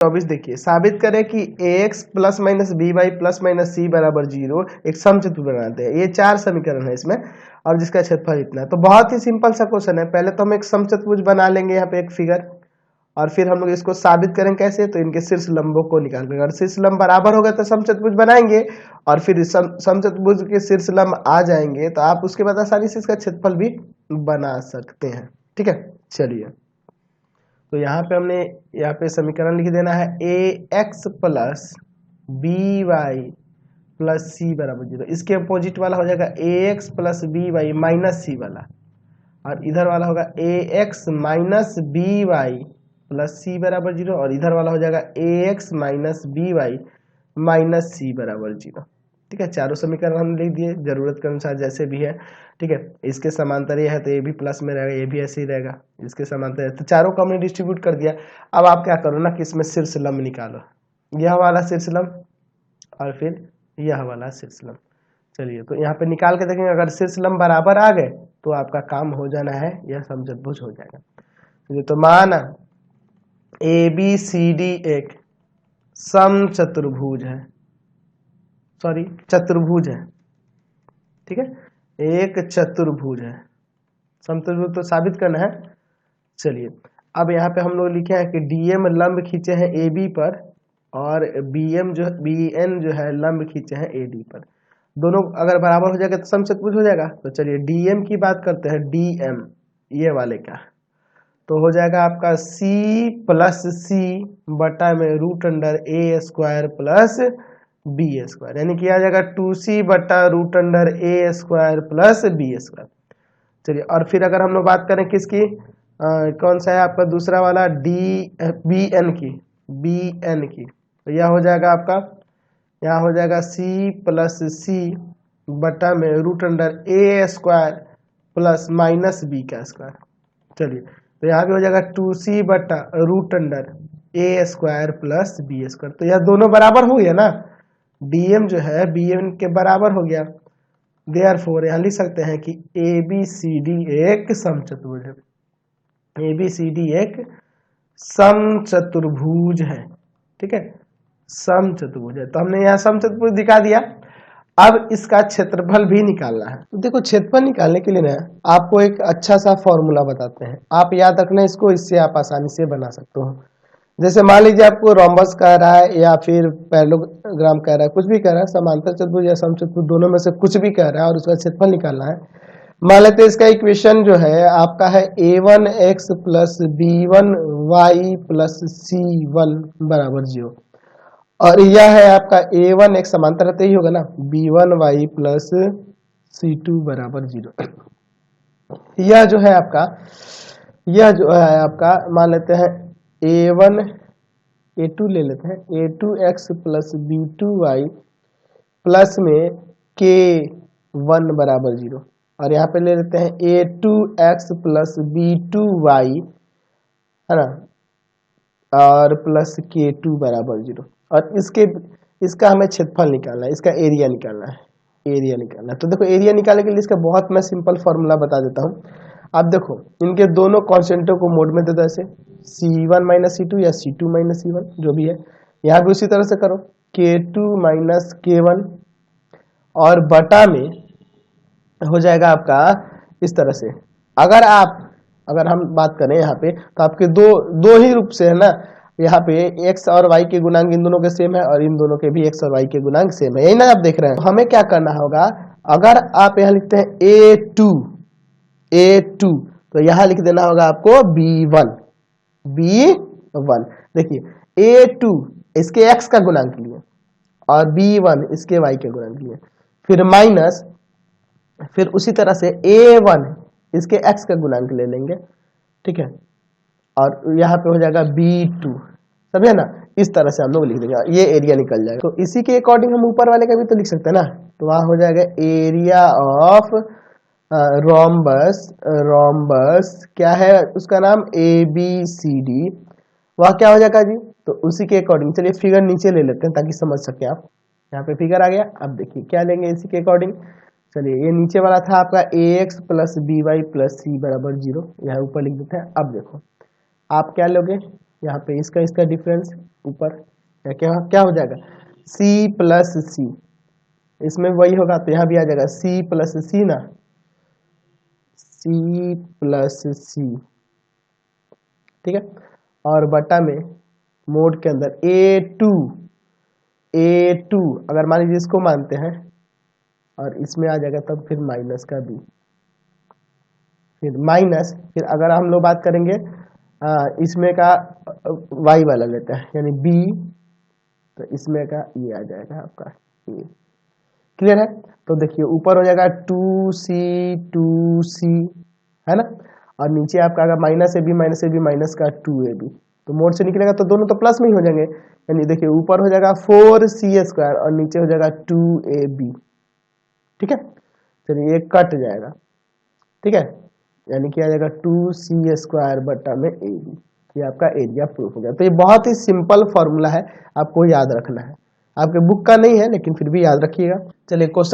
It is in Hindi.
24 देखिए, साबित करें कि ax plus minus B Y plus minus C बराबर 0 एक समचतुर्भुज बनाते हैं। ये 4 समीकरण है इसमें और जिसका क्षेत्रफल इतना है। तो बहुत ही सिंपल सा क्वेश्चन है। पहले तो हम एक समचतुर्भुज बना लेंगे यहाँ पे एक फिगर, और फिर हम लोग इसको साबित करें कैसे, तो इनके शीर्ष लंबों को निकाल लेंगे। अगर शीर्ष लंब बराबर होगा तो समचतुर्भुज बनाएंगे, और फिर समचतुर्भुज के शीर्ष लंब आ जाएंगे तो आप उसके बाद आसानी से इसका क्षेत्रफल भी बना सकते हैं। ठीक है, चलिए तो यहाँ पे हमने यहाँ पे समीकरण लिख देना है A X plus B Y plus C बराबर 0। इसके अपोजिट वाला हो जाएगा A X plus B Y minus C वाला, और इधर वाला होगा A X minus B Y plus C बराबर 0, और इधर वाला हो जाएगा A X minus B Y minus C बराबर 0। ठीक है, चारों समीकरण हमने लिख दिए जरूरत के अनुसार जैसे भी है। ठीक है, इसके समांतर ये है तो ये भी प्लस में रहेगा, ये भी ऐसे ही रहेगा, इसके समांतर है तो चारों को हमने डिस्ट्रीब्यूट कर दिया। अब आप क्या करो ना कि इसमें शीर्ष लंब निकालो, यह वाला शीर्ष लंब और फिर यह वाला शीर्ष लंब। चलिए तो यहाँ पे निकाल के देखेंगे, अगर शीर्ष लंब बराबर आ गए तो आपका काम हो जाना है, यह समचतुर्भुज हो जाएगा। चलिए तो माना ए बी सी डी एक समचतुर्भुज है, सॉरी चतुर्भुज है। ठीक है, एक चतुर्भुज है, समचतुर्भुज तो साबित करना है। चलिए अब यहाँ पे हम लोग लिखे हैं कि डीएम लंब खींचे हैं ए बी पर, और बीएम जो बीएन जो है लंब खींचे हैं ए डी पर। दोनों अगर बराबर हो जाएगा तो समचतुर्भुज हो जाएगा। तो चलिए डीएम की बात करते हैं, डीएम ये वाले का तो हो जाएगा आपका सी प्लस सी बटा में रूट अंडर ए स्क्वायर प्लस बी स्क्वायर, यानी कि आ जाएगा 2c बटा रूट अंडर ए स्क्वायर प्लस बी स्क्वायर। चलिए और फिर अगर हम लोग बात करें किसकी, कौन सा है आपका दूसरा वाला डी बी एन की, तो यह हो जाएगा आपका, यहाँ हो जाएगा सी प्लस सी बटा में रूट अंडर ए स्क्वायर प्लस माइनस बी का स्क्वायर। चलिए तो यहाँ भी हो जाएगा 2c बटा रूट अंडर ए स्क्वायर प्लस बी स्क्वायर। तो यह दोनों बराबर हो गया ना, डीएम जो है बीएम के बराबर हो गया। देयरफॉर यहाँ लिख सकते हैं कि ए बी सी डी एक समचतुर्भुज है, ए बी सी डी एक समचतुर्भुज है। ठीक है, समचतुर्भुज है, तो हमने यहाँ समचतुर्भुज दिखा दिया। अब इसका क्षेत्रफल भी निकालना है। तो देखो क्षेत्रफल निकालने के लिए ना आपको एक अच्छा सा फॉर्मूला बताते हैं, आप याद रखना इसको, इससे आप आसानी से बना सकते हो। जैसे मान लीजिए आपको रोम्बस कह रहा है या फिर पैरेललोग्राम कह रहा है, कुछ भी कह रहा है, समांतर चतुर्भुज या समचतुर्भुज दोनों में से कुछ भी कह रहा है और उसका क्षेत्रफल निकालना है। मान लेते हैं इसका इक्वेशन जो है आपका है a1x plus b1y plus c1 बराबर 0, और यह है आपका a1x समांतर रहते ही होगा ना, b1y प्लस c2 बराबर 0। यह जो है आपका, यह जो है आपका मान लेते हैं a1 a2 ले लेते हैं, a2x प्लस b2y प्लस में k1 बराबर 0, और यहाँ पे ले लेते हैं a2x प्लस b2y है ना, और प्लस k2 बराबर 0, और इसका हमें क्षेत्रफल निकालना है, इसका एरिया निकालना है, एरिया निकालना है। तो देखो एरिया निकालने के लिए इसका बहुत मैं सिंपल फॉर्मूला बता देता हूँ। अब देखो इनके दोनों कॉन्स्टेंटों को मोड में दे दो, ऐसे c1 माइनस c2 या c2 माइनस c1 जो भी है, यहाँ भी उसी तरह से करो k2 माइनस k1, और बटा में हो जाएगा आपका इस तरह से। अगर हम बात करें यहाँ पे तो आपके दो ही रूप से है ना, यहाँ पे x और y के गुणांक इन दोनों के सेम है और इन दोनों के भी x और y के गुणांक सेम है, यही ना आप देख रहे हैं। तो हमें क्या करना होगा, अगर आप यहाँ लिखते हैं a2 तो यहाँ लिख देना होगा आपको b1। देखिए a2 इसके x का गुणांक लिए और b1 इसके y के गुणांक लिए, फिर माइनस, फिर उसी तरह से a1 इसके x का गुणांक ले लेंगे। ठीक है, और यहाँ पे हो जाएगा b2, समझे ना, इस तरह से हम लोग लिख देंगे, ये एरिया निकल जाएगा। तो इसी के अकॉर्डिंग हम ऊपर वाले का भी तो लिख सकते हैं ना, तो वहाँ हो जाएगा एरिया ऑफ रोम्बस क्या है उसका नाम ABCD, वह क्या हो जाएगा जी, तो उसी के अकॉर्डिंग चलिए फिगर नीचे ले लेते हैं ताकि समझ सके आप। यहाँ पे फिगर आ गया, अब देखिए क्या लेंगे इसी के अकॉर्डिंग। चलिए ये नीचे वाला था आपका ax plus by plus c बराबर 0, यहाँ ऊपर लिख देते हैं। अब देखो आप क्या लोगे, यहाँ पे इसका डिफरेंस ऊपर, या क्या क्या हो जाएगा c प्लस सी, इसमें वही होगा तो यहाँ भी आ जाएगा c प्लस सी ना, c प्लस सी, ठीक है। और बटा में मोड के अंदर a2 अगर मान लीजिए इसको मानते हैं और इसमें आ जाएगा तब फिर माइनस का b, फिर माइनस, फिर अगर हम लोग बात करेंगे इसमें का y वाला लेते हैं यानी b, तो इसमें का ये आ जाएगा आपका ये, क्लियर है। तो देखिए ऊपर हो जाएगा 2c है ना, और नीचे आपका अगर माइनस ए बी माइनस का 2ab, तो मोड से निकलेगा तो दोनों तो प्लस में ही हो जाएंगे, यानी देखिए ऊपर हो जाएगा 4c² और नीचे हो जाएगा 2ab, ठीक है। चलिए ये कट जाएगा, ठीक है, यानी कि आ जाएगा 2c² बटा में ab, ये आपका एरिया प्रूफ हो गया। तो ये बहुत ही सिंपल फॉर्मूला है, आपको याद रखना है, आपके बुक का नहीं है लेकिन फिर भी याद रखिएगा। चलिए क्वेश्चन